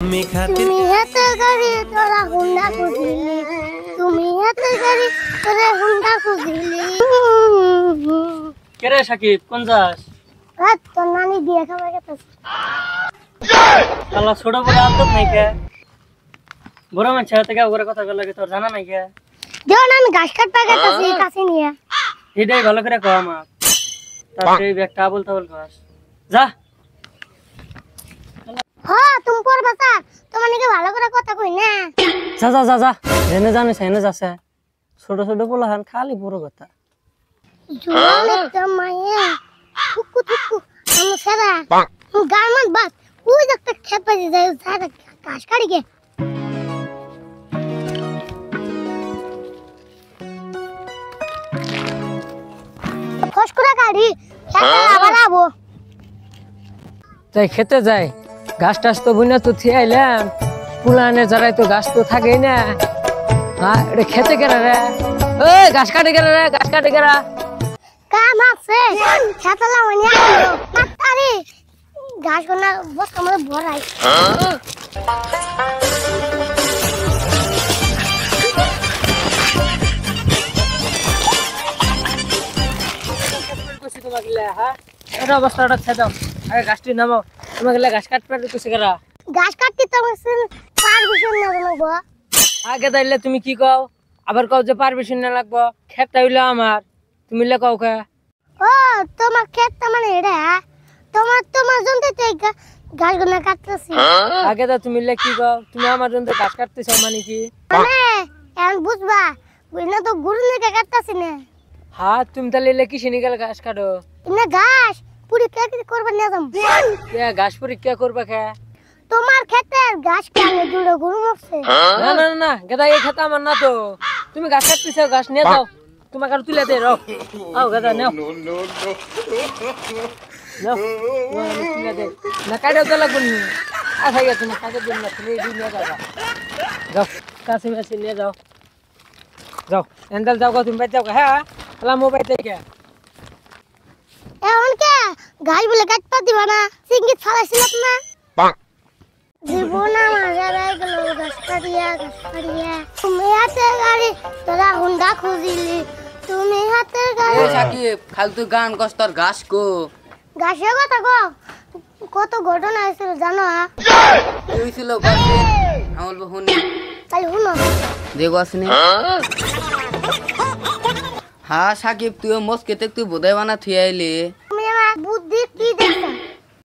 তুমি হাতে গাড়ি তোরা হুন্ডা খুঁজিলি তুমি হাতে গাড়ি তোরা হুন্ডা খুঁজিলি কেরে সাকিব কোন যাস? তোর নানি দিয়ে খাবার গেছে আল্লাহ ছোট বড় আদত নাই কে বড় মানুষ হাতে কে ওরে কথা লাগে তোর জানা নাই কে? যখন আমি ঘাস কাটতে গেছি কাছে নিয়ে এটাই ভালো করে কও আমার তারপরে এই ব্যাগটা আবল তাবল খাস যা। হ্যাঁ তুমি পড়বা তা তোমার নাকি ভালো করে কথা কই না যা যা যা যা জেনে জানিস হেনে যাচ্ছে ছোট ছোট পোলাহান খালি বড় কথা জোরে মায়ে থুকু থুকু আমি সারা গার্মেন্ট বাস ওই একটা খেপে যায় সারা ঘাস কাটি গে ফসকুরা গাড়ি আবার আবো তাই খেতে যাই ঘাস টাস তো বুনা তো থিয়ে আইলাম পুলানে যারাই তো ঘাস তো থাকেই না। হ্যাঁ এটা খেতে কেনা রে ওই ঘাস কাটে কেনা রে ঘাস কাটে কেনা কাম আছে ছাতালা মানে আলো আরে ঘাস কোনা বস আমার ভরাই এটা অবস্থাটা ছেড়ে দাও আগে ঘাসটি নামাও তোমাকে ঘাস কাটতে কুচি কেনা ঘাস কাটতে তো পারমিশন না লাগবো আগে তাইলে তুমি কি কও আবার কও যে পারমিশন না লাগবো খেতটা হইলো আমার তুমি লে কও কে ও তোমার ক্ষেতটা মানে এটা তোমার জন্য তো ঘাস গুনা কাটতেছি আগে তো তুমি লে কি কও তুমি আমার জন্য ঘাস কাটতেছ মানে কি মানে এখন বুঝবা বুঝনা তো গুরু নিকে কাটতেছি না হ্যাঁ তুমি তাহলে লে কিসে নিকাল ঘাস কাটো ইনা ঘাস পুরি প্যাকেট করবার না যাম কে ঘাস পরীক্ষা করবা কে তোমার ক্ষেতের ঘাস কানে দুটো গরু মরছে না না না গেদা এই খেতা আমার না তো তুমি ঘাস কাটতেছ ঘাস নিয়ে যাও তোমাকে আর তুলে দে রও আও গেদা নাও নাও তুলে দে না কাটে তো লাগবে না আচ্ছা গেছে তুমি কাটে দিন না তুমি নিয়ে যাও যাও কাছে কাছে নিয়ে যাও যাও এন্দাল যাও গো তুমি বাইতে যাও হ্যাঁ তাহলে মোবাইল থেকে এখন কে ঘাস বলে কাটতে দিবা না সিঙ্গিত ফালাইছিলাম না জীবন আমার যারাই গেল ঘাস কাটিয়া তুমি হাতে গাড়ি তোরা হুন্ডা খুঁজিলি তুমি হাতে গাড়ি সাকিব খালি তুই গান কস তোর ঘাস কো ঘাসের কথা গো কত ঘটনা হয়েছিল জানো কি হয়েছিল ঘাসে আমার শুনি তাই শুনো দেখো আসনি হ্যাঁ সাকিব তুই মস্কেতে তুই বোধাই বানা থুই আইলি